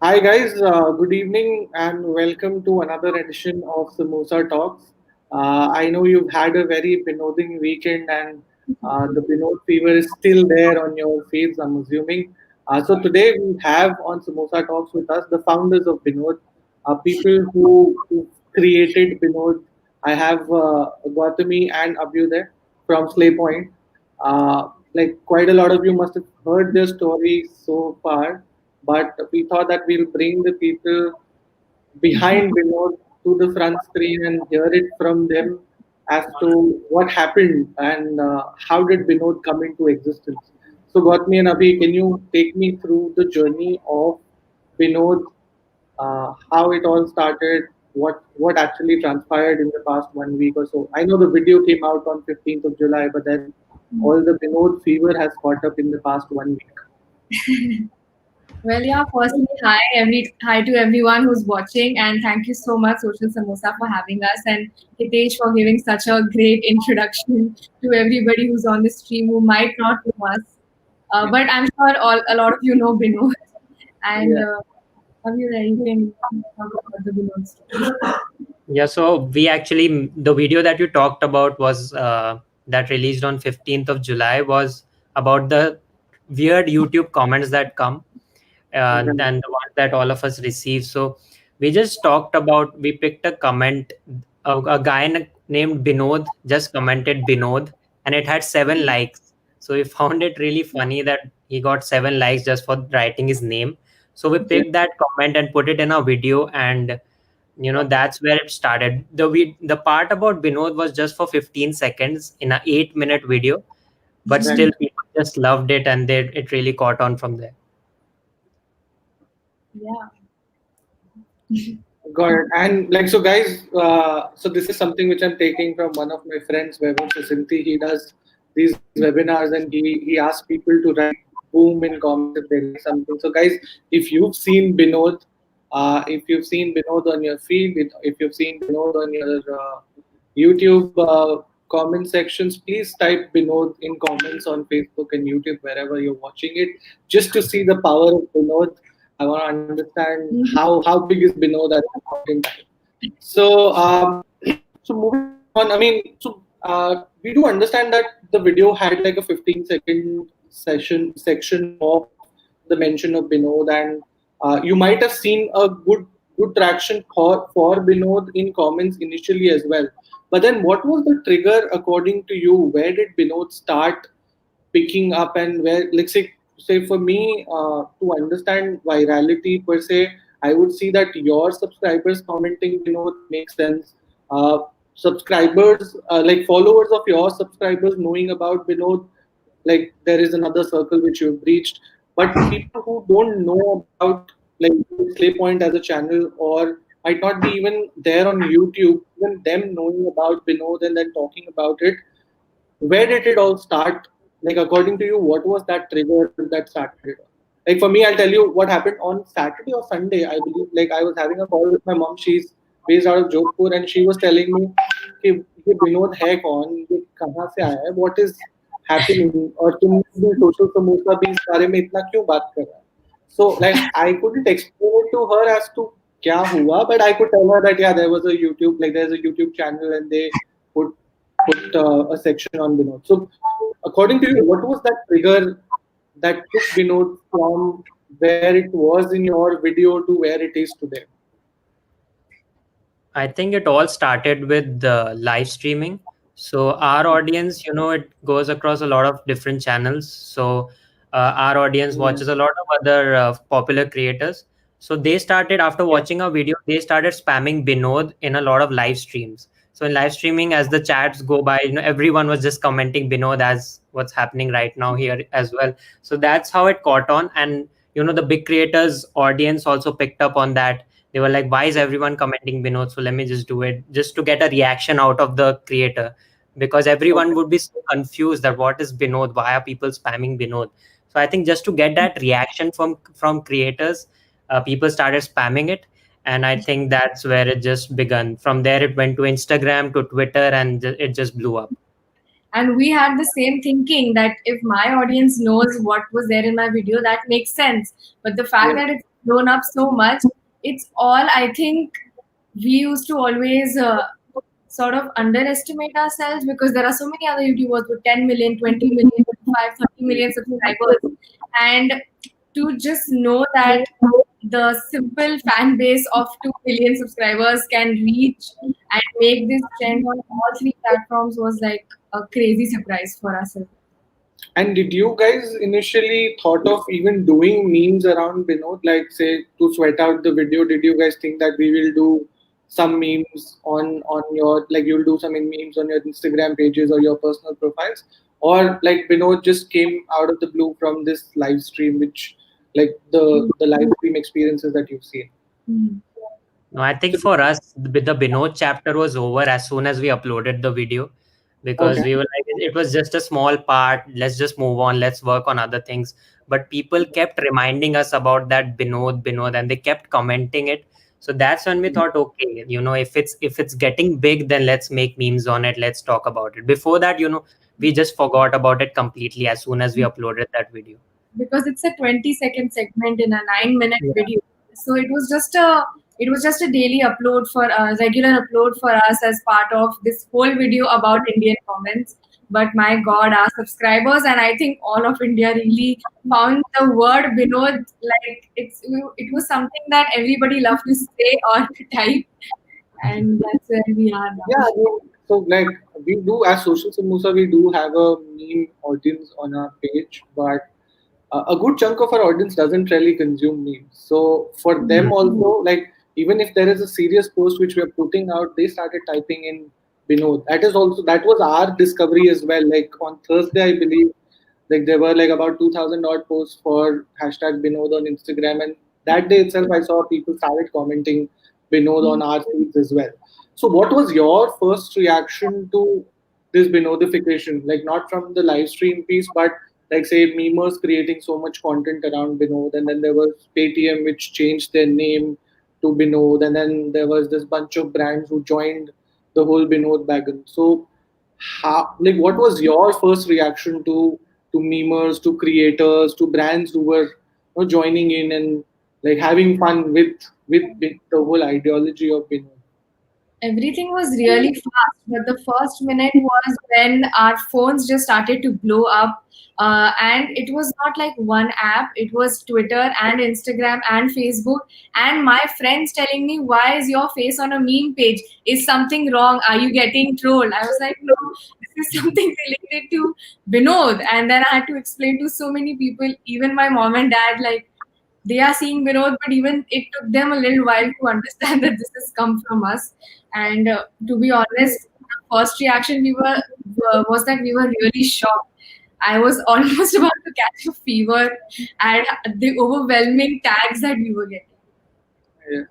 Hi guys, good evening and welcome to another edition of Samosa Talks. I know you've had a very Binoding weekend and the Binod fever is still there on your feeds, I'm assuming. So today we have on Samosa Talks with us the founders of Binod, people who created Binod. I have Gautami and Abhyudaya from Slayy Point. Like quite a lot of you must have heard their story so far, but we thought that we'll bring the people behind Binod to the front screen and hear it from them as to what happened and how did Binod come into existence. So, Gautami and Abhi, can you take me through the journey of Binod, how it all started, what actually transpired in the past 1 week or so? I know the video came out on 15th of July, but then all the Binod fever has caught up in the past 1 week. Well, yeah, firstly, hi to everyone who's watching, and thank you so much, Social Samosa, for having us, and Hitesh for giving such a great introduction to everybody who's on the stream who might not know us. But I'm sure a lot of you know Binod, and Yeah. are you ready? You can talk about the Binod story. Yeah, so we actually the video that you talked about was that released on 15th of July was about the weird YouTube comments that come and Right. the ones that all of us receive. So we just talked about we picked a comment. A guy named Binod just commented Binod, and it had 7 likes. So we found it really funny that he got 7 likes just for writing his name. So we Yeah. picked that comment and put it in a video, and that's where it started. The part about Binod was just for 15 seconds in a 8-minute video, but Right. still people just loved it, and it really caught on from there. Yeah. Got it. And like so, guys. So this is something which I'm taking from one of my friends, Vaibhav Sasinthi. He does these webinars and he asks people to write boom in comments if they like something. So guys, if you've seen Binod, if you've seen Binod on your feed, if you've seen Binod on your YouTube comment sections, please type Binod in comments on Facebook and YouTube wherever you're watching it, just to see the power of Binod. I want to understand how big is Binod at this point in time. So, so moving on. I mean, so we do understand that the video had like a 15-second section of the mention of Binod, and you might have seen a good traction for Binod in comments initially as well. But then, what was the trigger according to you? Where did Binod start picking up, and where, like, say for me, to understand virality per se, I would see that your subscribers commenting Binod makes sense. Subscribers, like followers of your subscribers knowing about Binod, like there is another circle which you've reached. But people who don't know about like Slaypoint as a channel, or might not be even there on YouTube, even them knowing about Binod and then talking about it, where did it all start? Like, according to you, what was that trigger that started it? Like, for me, I'll tell you what happened on Saturday or Sunday, I believe. Like, I was having a call with my mom. She's based out of Jodhpur, and she was telling me, कि ये विनोद है कौन, ये कहाँ से आया है, what is happening, और तुम भी सोशल समोसा भी इस बारे में इतना क्यों बात कर रहा है? So, like, I couldn't explain it to her as to क्या हुआ, but I could tell her that yeah, there was a YouTube, like there's a YouTube channel, and they put a section on Binod. So, according to you, what was that trigger that took Binod from where it was in your video to where it is today? I think it all started with live streaming. So our audience, it goes across a lot of different channels. So our audience Yeah. watches a lot of other popular creators. So they started after Yeah. watching a video, they started spamming Binod in a lot of live streams. So in live streaming, as the chats go by, everyone was just commenting Binod as what's happening right now here as well. So that's how it caught on, and the big creators audience also picked up on that. They were like, why is everyone commenting Binod? So let me just do it just to get a reaction out of the creator, because everyone Okay. would be so confused that what is Binod? Why are people spamming Binod? So I think just to get that reaction from creators, people started spamming it. And I think that's where it just begun. From there, it went to Instagram, to Twitter, and it just blew up. And we had the same thinking that if my audience knows what was there in my video, that makes sense. But the fact Yeah. that it's blown up so much, it's all, I think, we used to always sort of underestimate ourselves, because there are so many other YouTubers with 10 million, 20 million, 25, 30 million subscribers. And to just know that the simple fan base of 2 million subscribers can reach and make this trend on all three platforms was like a crazy surprise for us. And did you guys initially thought of even doing memes around Binod, like say to sweat out the video? Did you guys think that we will do some memes on your, like you'll do some memes on your Instagram pages or your personal profiles, or like Binod just came out of the blue from this live stream, which like the live stream experiences that you've seen? Mm. No, I think So, for us, the Binod chapter was over as soon as we uploaded the video, because okay. we were like, it was just a small part. Let's just move on. Let's work on other things. But people kept reminding us about that Binod, and they kept commenting it. So that's when we thought, okay, if it's getting big, then let's make memes on it. Let's talk about it. Before that, we just forgot about it completely as soon as we uploaded that video. Because it's a 20-second segment in a 9-minute Yeah. video, so it was just a daily upload, for a regular upload for us as part of this whole video about Indian comments. But my god, our subscribers and I think all of India really found the word Binod like it was something that everybody loved to say or to type, and that's where we are Yeah, now. I mean, so like we do as Social Samosa, we do have a meme audience on our page, but a good chunk of our audience doesn't really consume memes. So for them also, like even if there is a serious post which we are putting out, they started typing in Binod. That was our discovery as well. Like on Thursday, I believe, like there were like about 2,000 odd posts for hashtag Binod on Instagram, and that day itself, I saw people started commenting Binod on our feeds as well. So what was your first reaction to this Binodification? Like not from the live stream piece, but like say memers creating so much content around Binod, and then there was Paytm which changed their name to Binod, and then there was this bunch of brands who joined the whole Binod wagon. So how, like what was your first reaction to memers, to creators, to brands who were joining in and like having fun with the whole ideology of Binod? Everything was really fast, but the first minute was when our phones just started to blow up. And it was not like one app, it was Twitter and Instagram and Facebook. And my friends telling me, why is your face on a meme page? Is something wrong? Are you getting trolled? I was like, no, this is something related to Binod. And then I had to explain to so many people, even my mom and dad, like, they are seeing Binod, but even it took them a little while to understand that this has come from us. And to be honest, the first reaction was that we were really shocked. I was almost about to catch a fever at the overwhelming tags that we were getting. Yeah.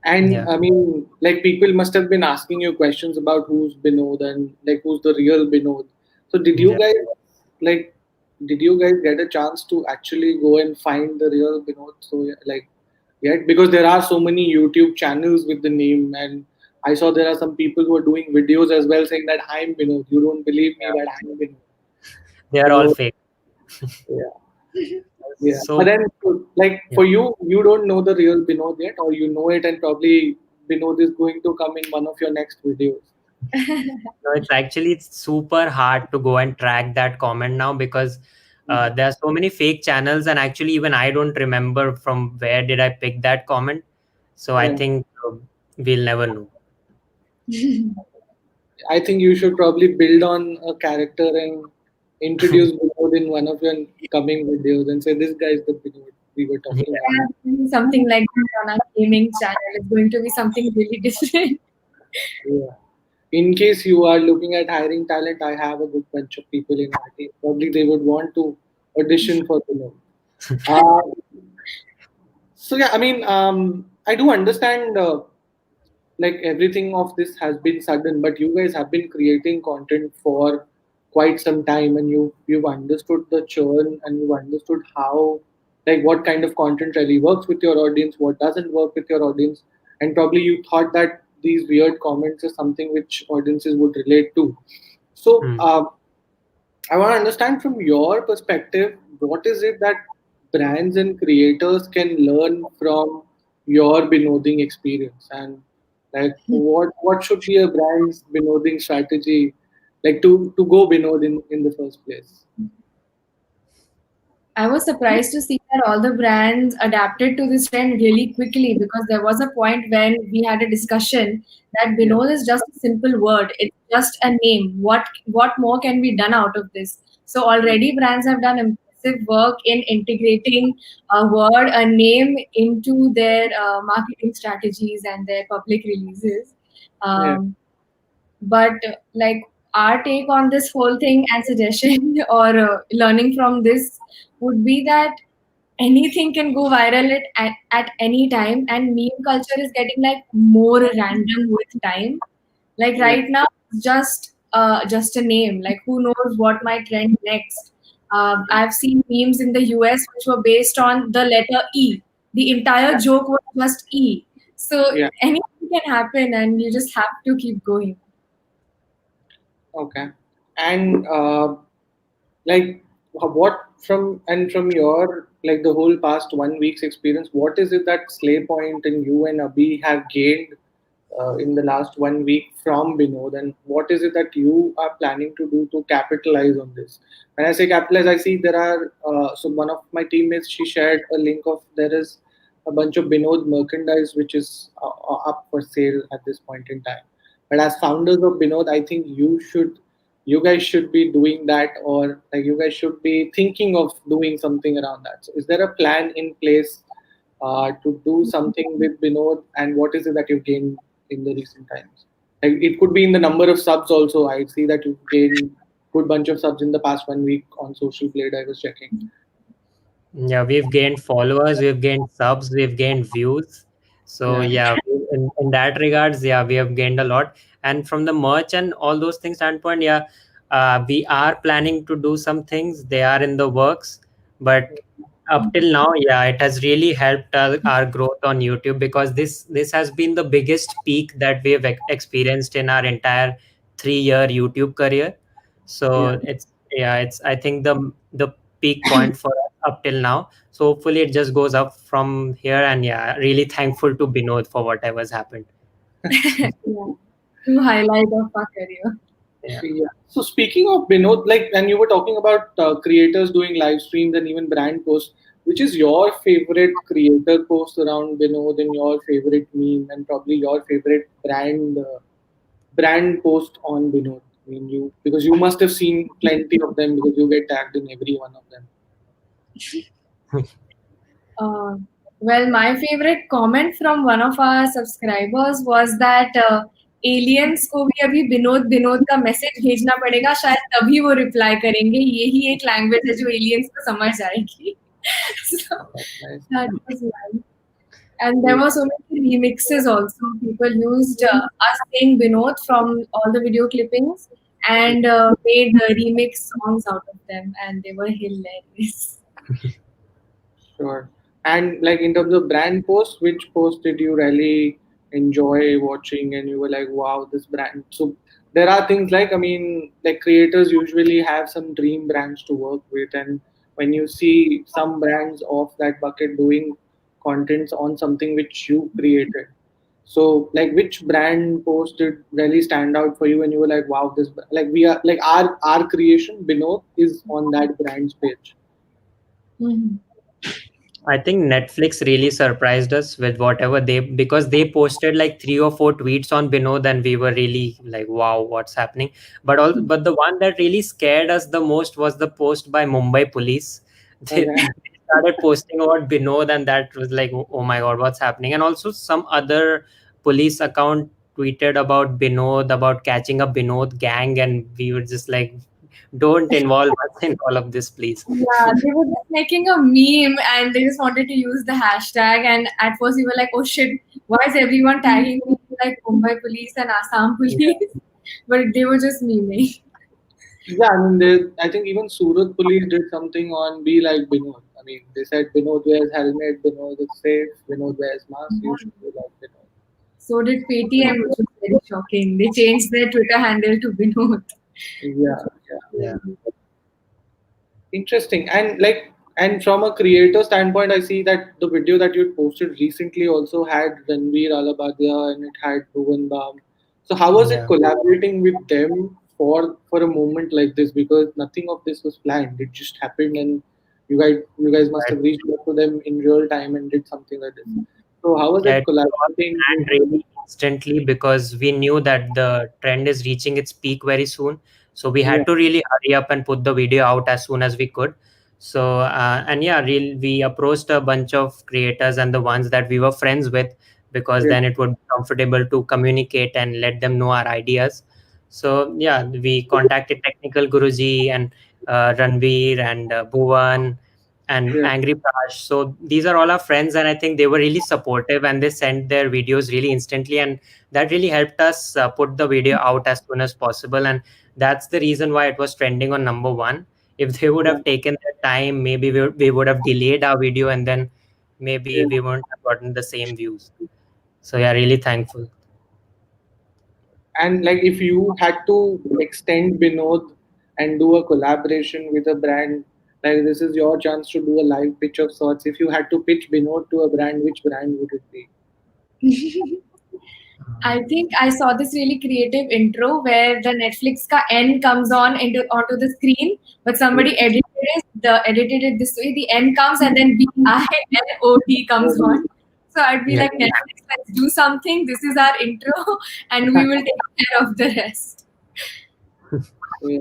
And Yeah. I mean, like people must have been asking you questions about who's Binod and like who's the real Binod. So Yeah. like did you guys get a chance to actually go and find the real Binod? So yeah, like yet, because there are so many YouTube channels with the name, and I saw there are some people who are doing videos as well saying that I'm Binod. You don't believe me, Yeah. but I'm Binod. They are all So fake. yeah. Yeah, but So then like yeah. for you, you don't know the real Binod yet, or you know it, and probably Binod is going to come in one of your next videos. No, it's super hard to go and track that comment now, because there are so many fake channels, and actually even I don't remember from where did I pick that comment. So I Yeah, think we'll never know. I think you should probably build on a character and introduce Binod in one of your coming videos and say this guy is the Binod we were talking about. Yeah, doing something like that on our gaming channel. It's going to be something really different. Yeah. In case you are looking at hiring talent, I have a good bunch of people in our team. Probably they would want to audition for Binod. Uh, so yeah, I mean, I do understand. Like everything of this has been sudden, but you guys have been creating content for quite some time, and you've understood the churn, and you've understood how, like what kind of content really works with your audience, what doesn't work with your audience, and probably you thought that these weird comments is something which audiences would relate to. So Hmm. I want to understand from your perspective, what is it that brands and creators can learn from your Binoding experience, and like what should be a brand's Binoding strategy, like to go Binod in the first place? I was surprised to see that all the brands adapted to this trend really quickly, because there was a point when we had a discussion that Yeah, Binod is just a simple word. It's just a name. What more can be done out of this? So already brands have done impressive work in integrating a word, a name into their marketing strategies and their public releases. yeah, But like, our take on this whole thing and suggestion or learning from this would be that anything can go viral at any time, and meme culture is getting like more random with time. Like yeah, right now, it's just a name. Like, who knows what might trend next? I've seen memes in the US which were based on the letter E. The entire joke was just E. So yeah. anything can happen, and you just have to keep going. Okay. And like what from your like the whole past 1 week's experience, what is it that Slaypoint and you and Abhi have gained in the last 1 week from Binod, and what is it that you are planning to do to capitalize on this? When I say capitalize, I see there are so one of my teammates, she shared a link of there is a bunch of Binod merchandise which is up for sale at this point in time. But as founders of Binod, I think you guys should be doing that, or like you guys should be thinking of doing something around that. So is there a plan in place to do something with Binod, and what is it that you've gained in the recent times? Like it could be in the number of subs also. I see that you've gained good bunch of subs in the past 1 week on Social Blade. I was checking. Yeah, we've gained followers, we've gained subs, we've gained views. So Yeah, yeah, in that regards, yeah, we have gained a lot. And from the merch and all those things standpoint, yeah, we are planning to do some things. They are in the works, but up till now, yeah, it has really helped our growth on YouTube, because this has been the biggest peak that we have experienced in our entire 3 year YouTube career. yeah. So it's, yeah, it's, I think the peak point for us up till now. So hopefully it just goes up from here. And yeah, really thankful to Binod for whatever's happened. Yeah. True highlight of our career. Yeah. Yeah. So speaking of Binod, like, and you were talking about creators doing live streams and even brand posts. Which is your favorite creator post around Binod, and your favorite meme, and probably your favorite brand post on Binod? I mean, you because you must have seen plenty of them because you get tagged in every one of them. Uh, well, my favorite comment from one of our subscribers was that aliens को भी अभी विनोद विनोद का message भेजना पड़ेगा, शायद तभी वो reply करेंगे, यही एक लैंग्वेज है जो एलियंस को समझ आएगी. So That's nice. that was nice. And there were so many remixes also. People used us saying Binod from all the video clippings and made remix songs out of them, and they were hilarious. Sure. And like in terms of brand posts, which post did you really enjoy watching and you were like, wow, this brand? So there are things like, I mean, like creators usually have some dream brands to work with. And when you see some brands of that bucket doing contents on something which you created, so like which brand post did really stand out for you and you were like, wow, this, like we are, like our creation, Binod, is on that brand's page. Mhm. I think Netflix really surprised us with whatever because they posted like 3 or 4 tweets on Binod, and we were really like, wow, what's happening? But the one that really scared us the most was the post by Mumbai police. Okay. They started posting about Binod, and that was like, oh my god, what's happening? And also some other police account tweeted about Binod, about catching a Binod gang, and we were just like, don't involve us in all of this, please. Yeah, they were just making a meme and they just wanted to use the hashtag. And at first, we were like, oh shit, why is everyone tagging me like Mumbai police and Assam police? But they were just memeing. Yeah, I mean, I think even Surat police did something on Be Like Binod. I mean, they said Binod wears helmet, Binod is safe, Binod wears mask, you should be like Binod. So did Paytm, which was very shocking. They changed their Twitter handle to Binod. Yeah, yeah. Yeah. Interesting. And from a creator standpoint, I see that the video that you posted recently also had Ranveer Alabadia and it had Bhuvan Bam. So how was it Yeah. collaborating with them for a moment like this? Because nothing of this was planned. It just happened, and you guys must have reached out to them in real time and did something like this. So how was Yeah, it it was all collaborating with? planned really instantly because we knew that the trend is reaching its peak very soon. So we Yeah, had to really hurry up and put the video out as soon as we could. So and yeah, we approached a bunch of creators and the ones that we were friends with, because yeah, then it would be comfortable to communicate and let them know our ideas. So yeah, we contacted Technical Guruji and Ranveer and Bhuvan and yeah, Angry Prash. So these are all our friends, and I think they were really supportive and they sent their videos really instantly, and that really helped us put the video out as soon as possible. And that's the reason why it was trending on number one. If they would yeah, have taken their time, maybe we would have delayed our video, and then maybe yeah. we wouldn't have gotten the same views. So yeah, really thankful. And like if you had to extend Binod and do a collaboration with a brand, like this is your chance to do a live pitch of sorts. If you had to pitch Binod to a brand, which brand would it be? I think I saw this really creative intro where the Netflix ka N comes on into onto the screen, but Yeah. somebody edited it this way. The N comes and then BINOD comes on. So I'd be Yeah. like, Netflix, let's do something. This is our intro, and we will take care of the rest. Yeah.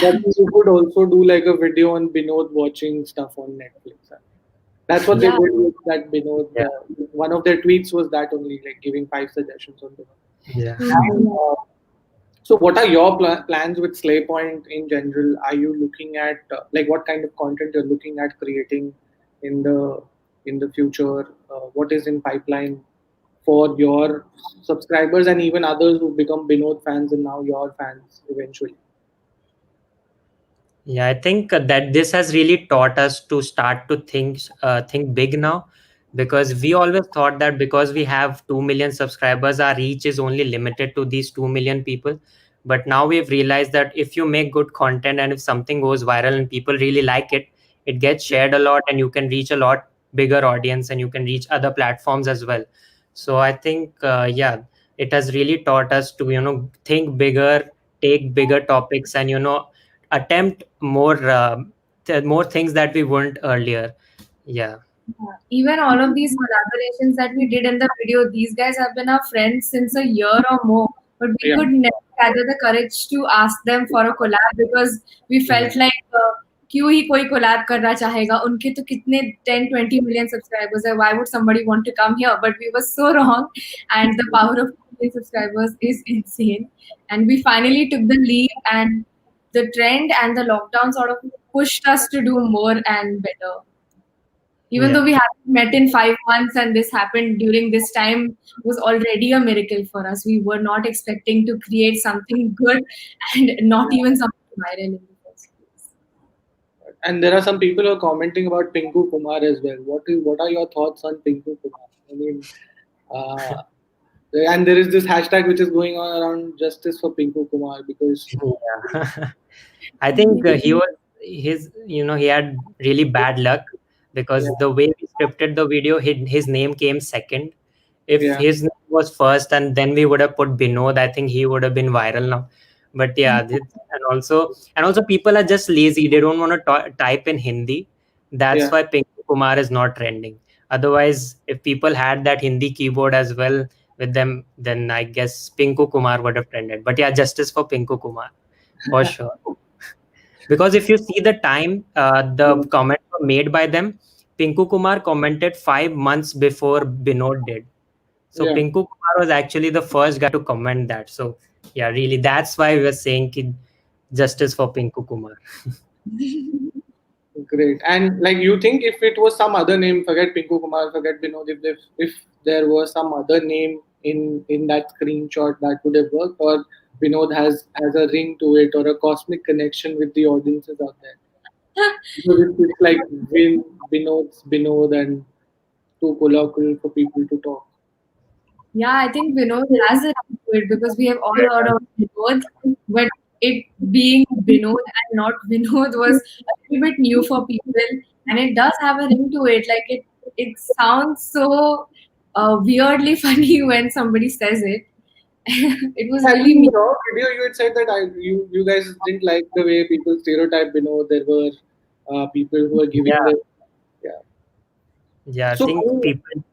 But you could also do like a video on Binod watching stuff on Netflix. That's what they Yeah. did with that Binod. Yeah. One of their tweets was that only, like giving 5 suggestions on Binod. Yeah. And, so, what are your plans with Slaypoint in general? Are you looking at like what kind of content you're looking at creating in the future? What is in pipeline for your subscribers and even others who become Binod fans and now your fans eventually? Yeah, I think that this has really taught us to start to think big now, because we always thought that because we have 2 million subscribers, our reach is only limited to these 2 million people. But now we've realized that if you make good content and if something goes viral and people really like it, it gets shared a lot and you can reach a lot bigger audience and you can reach other platforms as well. So I think yeah, it has really taught us to think bigger, take bigger topics, and attempt more things that we weren't earlier. Yeah. Yeah. Even all of these collaborations that we did in the video, these guys have been our friends since a year or more. But we Yeah, could never gather the courage to ask them for a collab because we Yeah. felt like क्यों ही कोई collab करना चाहेगा उनके तो कितने 10-20 million subscribers है, why would somebody want to come here, but we were so wrong, and the power of 2 million subscribers is insane, and we finally took the leap, and the trend and the lockdown sort of pushed us to do more and better. Even though Yeah. we haven't met in 5 months and this happened during this time was already a miracle for us. We were not expecting to create something good and not even something viral in the first place. and there are some people who are commenting about Pinku Kumar as well. What are your thoughts on Pinku Kumar? I mean, uh, and there is this hashtag which is going on around justice for Pinku Kumar because Yeah. I think he had really bad luck, yeah, because the way we scripted the video, his name came second. If yeah, his name was first and then we would have put Binod, I think he would have been viral now. But yeah, and also people are just lazy. They don't want to type in Hindi. That's yeah. why Pinku Kumar is not trending. Otherwise, if people had that Hindi keyboard as well with them, then I guess Pinku Kumar would have trended. But yeah, justice for Pinku Kumar for sure. Because if you see the time the comments were made by them, Pinku Kumar commented 5 months before Binod did. So Yeah. Pinku Kumar was actually the first guy to comment that. So yeah, really, that's why we were saying justice for Pinku Kumar. Great. And like you think if it was some other name, forget Pinku Kumar, forget Binod, if there was some other name in that screenshot that would have worked, or Binod has a ring to it or a cosmic connection with the audiences out there. Because it's like Binod's Binod and too colloquial for people to talk. Yeah, I think Vinod has a ring to it because we have all heard of Vinod, but it being Binod and not Vinod was a little bit new for people, and it does have a ring to it. Like it sounds so weirdly funny when somebody says it. It was I really mean, me. in your video, you had said that you guys didn't like the way people stereotype Binod. There were people who were giving Yeah, the yeah. yeah. I So think people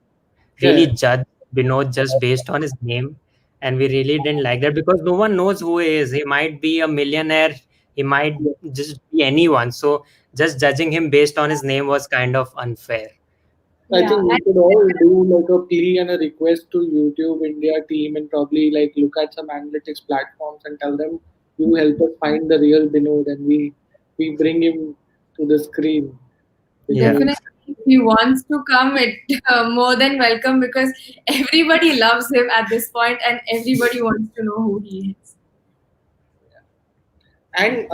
really yeah, judge Binod just based on his name, and we really didn't like that because no one knows who he is. He might be a millionaire, he might yeah. just be anyone. So just judging him based on his name was kind of unfair. I Yeah, think we should all do like a plea and a request to YouTube India team and probably like look at some analytics platforms and tell them you help us find the real Binod and we bring him to the screen Yeah, because definitely. If he wants to come, it more than welcome because everybody loves him at this point, and everybody wants to know who he is. and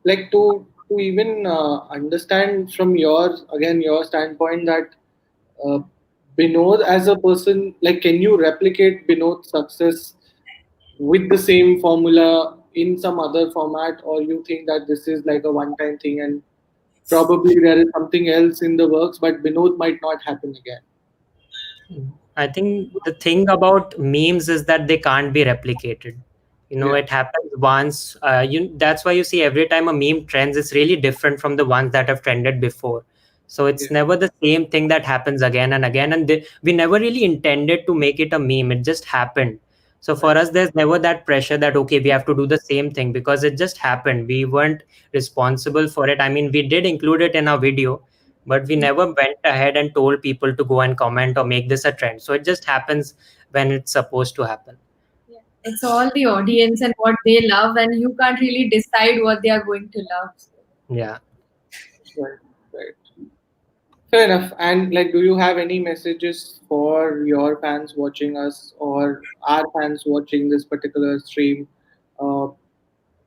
like to even understand from your standpoint that uh, Binod as a person, like can you replicate Binod's success with the same formula in some other format, or you think that this is like a one time thing and probably there is something else in the works, but Binod might not happen again? I think the thing about memes is that they can't be replicated. Yeah, It happens once. That's why you see every time a meme trends, it's really different from the ones that have trended before. So yeah, it's never the same thing that happens again and again. And we never really intended to make it a meme. It just happened. So for right. us, there's never that pressure that, okay, we have to do the same thing because it just happened. We weren't responsible for it. I mean, we did include it in our video, but we never went ahead and told people to go and comment or make this a trend. So it just happens when it's supposed to happen. Yeah. It's all the audience and what they love, and you can't really decide what they are going to love. Yeah. Right, right. Fair enough. And like, do you have any messages for your fans watching us or our fans watching this particular stream? Like,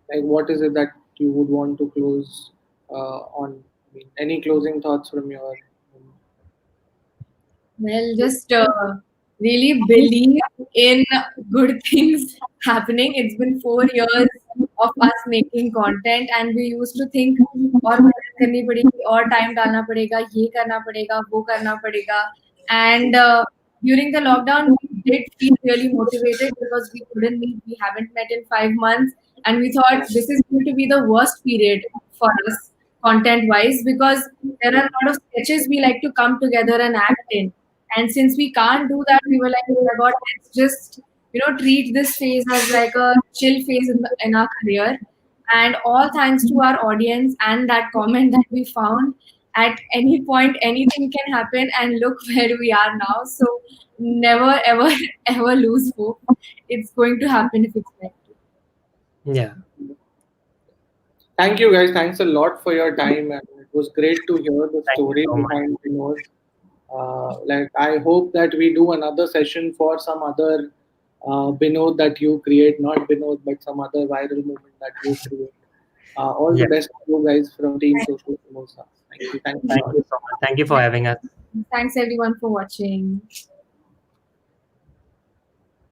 what is it that you would want to close on? I mean, any closing thoughts from your? Well, just really believe in good things happening. It's been 4 years of us making content, and we used to think और मेहनत करनी पड़ेगी और time डालना पड़ेगा ये करना पड़ेगा वो करना पड़ेगा and during the lockdown we did feel really motivated because we couldn't meet, we haven't met in 5 months, and we thought this is going to be the worst period for us content wise because there are a lot of sketches we like to come together and act in, and since we can't do that, we were like, oh my God, let's just, treat this phase as like a chill phase in our career. And all thanks to our audience and that comment that we found. At any point, anything can happen, and look where we are now. So never, ever, ever lose hope. It's going to happen if it's meant to. Yeah. Thank you, guys. Thanks a lot for your time, and it was great to hear the Thank you story so much. behind Vinod. Like, I hope that we do another session for some other Binod that you create, not Binod, but some other viral moment that you create. All the Yeah. best to you guys from Team Social Samosa. Thank you. Thanks a Thank lot. you so much. Thank you for having us. Thanks everyone for watching.